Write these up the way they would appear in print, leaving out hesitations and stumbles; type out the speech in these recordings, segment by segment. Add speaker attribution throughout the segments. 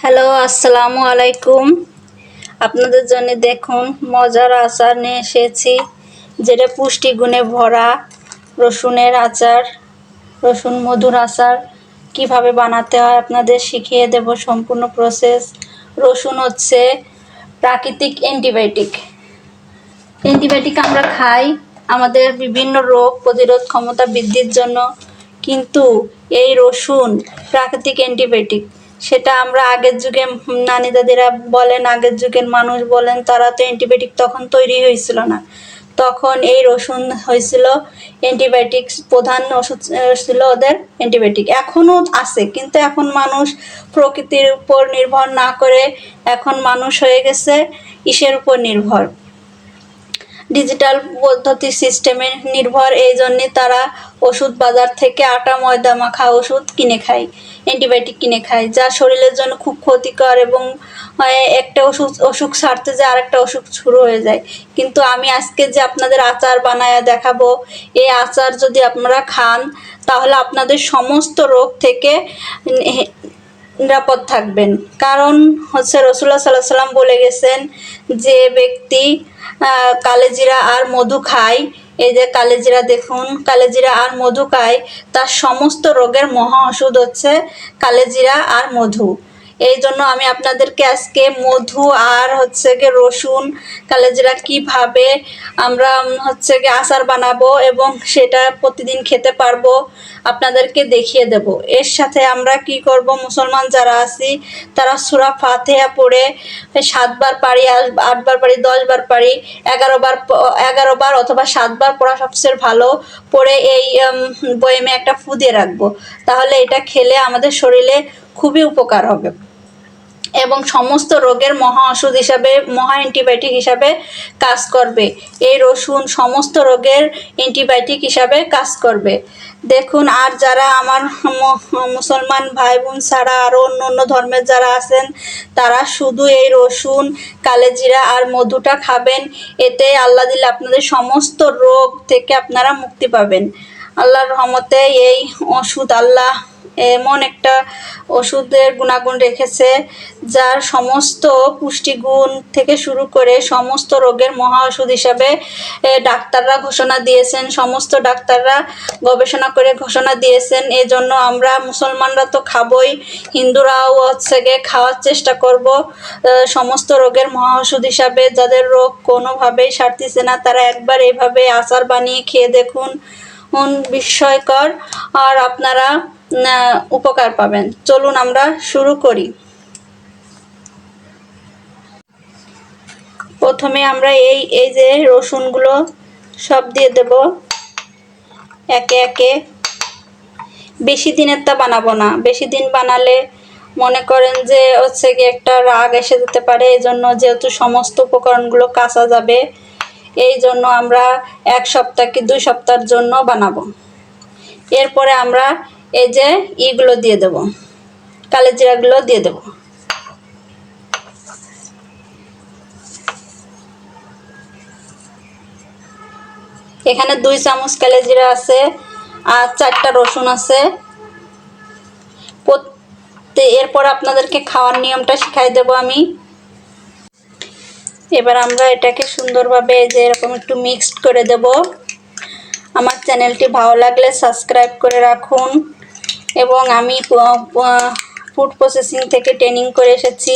Speaker 1: Hello, আসসালামু আলাইকুম। আপনাদের জন্য দেখুন মজার আচার নিয়ে এসেছি, যেটা পুষ্টিগুণে ভরা। রসুনের আচার, রসুন মধুর আচার কিভাবে বানাতে হয় আপনাদের শিখিয়ে দেব সম্পূর্ণ প্রসেস। রসুন হচ্ছে প্রাকৃতিক অ্যান্টিবায়োটিক। অ্যান্টিবায়োটিক আমরা খাই আমাদের বিভিন্ন রোগ প্রতিরোধ ক্ষমতা বৃদ্ধির জন্য, কিন্তু এই রসুন প্রাকৃতিক অ্যান্টিবায়োটিক। সেটা আমরা আগের যুগে নানি দাদিরা বলেন, আগের যুগের মানুষ বলেন, তারা তো অ্যান্টিবায়োটিক তখন তৈরি হয়েছিল না। তখন এই রসুন হয়েছিল অ্যান্টিবায়োটিক, প্রধান ওষুধ ছিল ওদের অ্যান্টিবায়োটিক। এখনও আছে, কিন্তু এখন মানুষ প্রকৃতির উপর নির্ভর না করে এখন মানুষ হয়ে গেছে ইসের উপর নির্ভর, ডিজিটাল পদ্ধতি সিস্টেমে নির্ভর। এই জন্যে তারা ওষুধ বাজার থেকে আটা ময়দা মাখা ওষুধ কিনে খায়, অ্যান্টিবায়োটিক কিনে খায়, যা শরীরের জন্য খুব ক্ষতিকর এবং একটা অসুখ সারতে যায় আরেকটা অসুখ শুরু হয়ে যায়। কিন্তু আমি আজকে যে আপনাদের আচার বানায়া দেখাবো, এই আচার যদি আপনারা খান তাহলে আপনাদের সমস্ত রোগ থেকে নিরাপদ থাকবেন। কারণ হচ্ছে রাসূলুল্লাহ সাল্লাল্লাহু আলাইহি ওয়াসাল্লাম বলে গেছেন, যে ব্যক্তি কালেজিরা আর মধু খায়, এই যে কালেজিরা দেখুন, কালেজিরা আর মধু খায়, তার সমস্ত রোগের মহা ওষুধ হচ্ছে কালেজিরা আর মধু। এই জন্য আমি আপনাদেরকে আজকে মধু আর হচ্ছে গিয়ে রসুন কালেজিরা কিভাবে আমরা হচ্ছে গিয়ে আচার বানাবো এবং সেটা প্রতিদিন খেতে পারবো আপনাদেরকে দেখিয়ে দেব। এর সাথে আমরা কি করব, মুসলমান যারা আছি তারা সূরা ফাতিহা পড়ে 7 বার পারি, 8 বার পারি, 10 বার পারি, 11 বার অথবা 7 বার পড়া সবচেয়ে ভালো। পড়ে এই বয়েমে একটা ফু দিয়ে রাখবো, তাহলে এটা খেলে আমাদের শরীরে খুবই উপকার হবে এবং সমস্ত রোগের মহা ওষুধ হিসাবে, মহা অ্যান্টিবায়োটিক হিসাবে কাজ করবে। এই রসুন সমস্ত রোগের অ্যান্টিবায়োটিক হিসাবে কাজ করবে। দেখুন, আর যারা আমার মুসলমান ভাই বোন ছাড়া আরও অন্য অন্য ধর্মের যারা আছেন, তারা শুধু এই রসুন কালেজিরা আর মধুটা খাবেন। এতে আল্লাহ দিলে আপনাদের সমস্ত রোগ থেকে আপনারা মুক্তি পাবেন আল্লাহর রহমতে। এই ওষুধ আল্লাহ এমন একটা ওষুধের গুণাগুণ রেখেছে, যার সমস্ত পুষ্টিগুণ থেকে শুরু করে সমস্ত রোগের মহা ওষুধ হিসাবে ডাক্তাররা ঘোষণা দিয়েছেন, সমস্ত ডাক্তাররা গবেষণা করে ঘোষণা দিয়েছেন। এজন্য আমরা মুসলমানরা তো খাবই, হিন্দুরাও হচ্ছে গিয়ে খাওয়ার চেষ্টা করব সমস্ত রোগের মহা ওষুধ হিসাবে। যাদের রোগ কোনোভাবেই সারতেছে না, তারা একবার এইভাবে আচার বানিয়ে খেয়ে দেখুন, বিস্ময়কর আর আপনারা উপকার পাবেন। চলুন আমরা শুরু করি। প্রথমে আমরা এই যে রসুনগুলো সব দিয়ে দেব একে একে। বেশি দিনেরটা বানাবো না, বেশি দিন বানালে মনে করেন যে হচ্ছে কি একটা রাগ এসে যেতে পারে। এই জন্য যেহেতু সমস্ত উপকরণগুলো কাঁচা যাবে, এই জন্য আমরা 1 সপ্তাহ কি 2 সপ্তাহের জন্য বানাবো। এরপরে আমরা এই যে ইগুলো দিয়ে দেব, কালেজিরাগুলো দিয়ে দেব। এখানে 2 চামচ কালেজিরা আছে আর 4টা রসুন আছে। এরপর আপনাদেরকে খাওয়ার নিয়মটা শিখাই দেব আমি। এবার আমরা এটাকে সুন্দরভাবে যে এরকম একটু মিক্সড করে দেব। আমার চ্যানেলটি ভালো লাগলে সাবস্ক্রাইব করে রাখুন। এবং আমি ফুড প্রসেসিং থেকে ট্রেনিং করে এসেছি,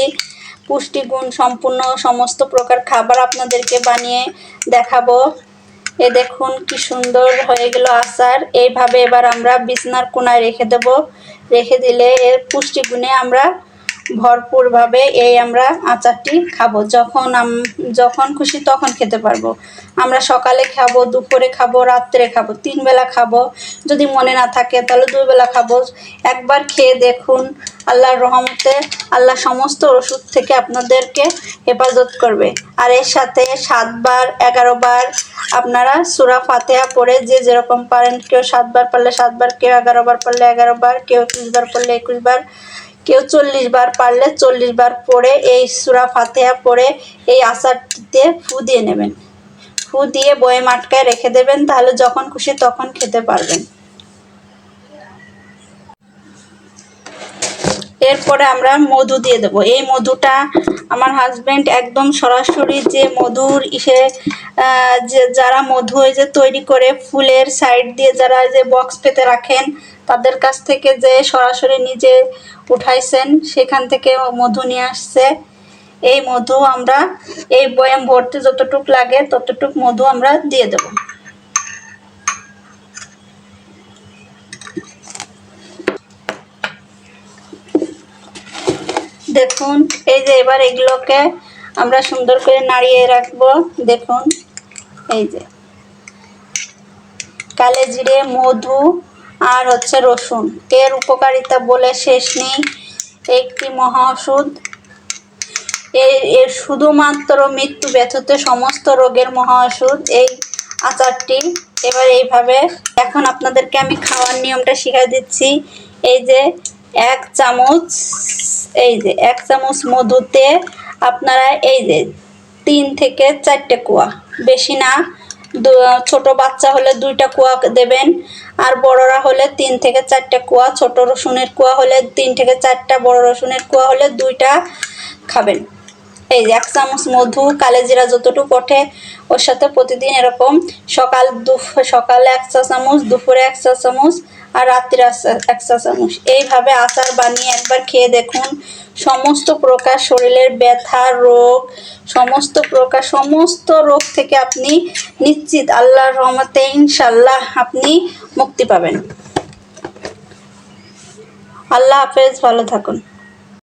Speaker 1: পুষ্টিগুণ সম্পূর্ণ সমস্ত প্রকার খাবার আপনাদেরকে বানিয়ে দেখাবো। এ দেখুন কি সুন্দর হয়ে গেল আচার। এইভাবে এবার আমরা বিছনার কোনায় রেখে দেব। রেখে দিলে এর পুষ্টিগুণে আমরা ভরপুরভাবে এই আমরা আচারটি খাবো। যখন খুশি তখন খেতে পারবো। আমরা সকালে খাবো, দুপুরে খাবো, রাত্রে খাবো, 3 বেলা খাবো। যদি মনে না থাকে তাহলে 2 বেলা খাবো। একবার খেয়ে দেখুন, আল্লাহর রহমতে আল্লাহ সমস্ত ওষুধ থেকে আপনাদেরকে হেফাজত করবে। আর এর সাথে 7 বার 11 বার আপনারা সূরা ফাতিহা পড়ে যে যেরকম পারেন, কেউ 7 বার পারলে 7 বার, কেউ 11 বার পারলে 11 বার, কেউ 21 বার পারলে 21 বার, কেউ 40 বার পারলে 40 বার পড়ে এই সূরা ফাতিহা পড়ে এই আচারটিতে ফু দিয়ে নেবেন। ফু দিয়ে বয়েম আটকায় রেখে দেবেন, তাহলে যখন খুশি তখন খেতে পারবেন। এরপরে আমরা মধু দিয়ে দেবো। এই মধুটা আমার হাজবেন্ড একদম সরাসরি যে মধুর যে যারা মধু এই যে তৈরি করে ফুলের সাইড দিয়ে যারা যে বক্স পেতে রাখেন তাদের কাছ থেকে যে সরাসরি নিজে উঠাইছেন, সেখান থেকে মধু নিয়ে আসছে। এই মধু আমরা এই বয়াম ভরতে যতটুক লাগে ততটুক মধু আমরা দিয়ে দেব। দেখুন এই যে এবার এগুলোকে আমরা সুন্দর করে নাড়িয়ে রাখবো। দেখুন এই যে কালো জিরে, মধু আর হচ্ছে রসুন, এর উপকারিতা বলে শেষ নেই। একটি মহা ওষুধ, এর শুধুমাত্র মৃত্যু ব্যতীত সমস্ত রোগের মহা ওষুধ এই আচারটি। এবার এইভাবে এখন আপনাদেরকে আমি খাওয়ার নিয়মটা শিখিয়ে দিচ্ছি। এই যে এক চামচ, এই যে এক চামচ মধুতে আপনারা এই যে 3 থেকে 4টে কোয়া, বেশি না, ছোট বাচ্চা হলে 2টা কোয়া দেবেন, আর বড়রা হলে 3 থেকে 4টে কোয়া, ছোট রসুনের কোয়া হলে 3 থেকে 4টা, বড় রসুনের কোয়া হলে 2টা খাবেন। এই যে 1 চামচ মধু, কালোজিরা যতটুকু ওঠে ওর সাথে প্রতিদিন এরকম সকালে 1 চা চামচ, দুপুরে 1 চা চামচ আর রাত্রে 1 চা চামচ এইভাবে আচার বানিয়ে একবার খেয়ে দেখুন। সমস্ত প্রকার শরীরের ব্যথা রোগ, সমস্ত রোগ থেকে আপনি নিশ্চিত আল্লাহর রহমতে ইনশাআল্লাহ আপনি মুক্তি পাবেন। আল্লাহ হাফেজ, ভালো থাকুন।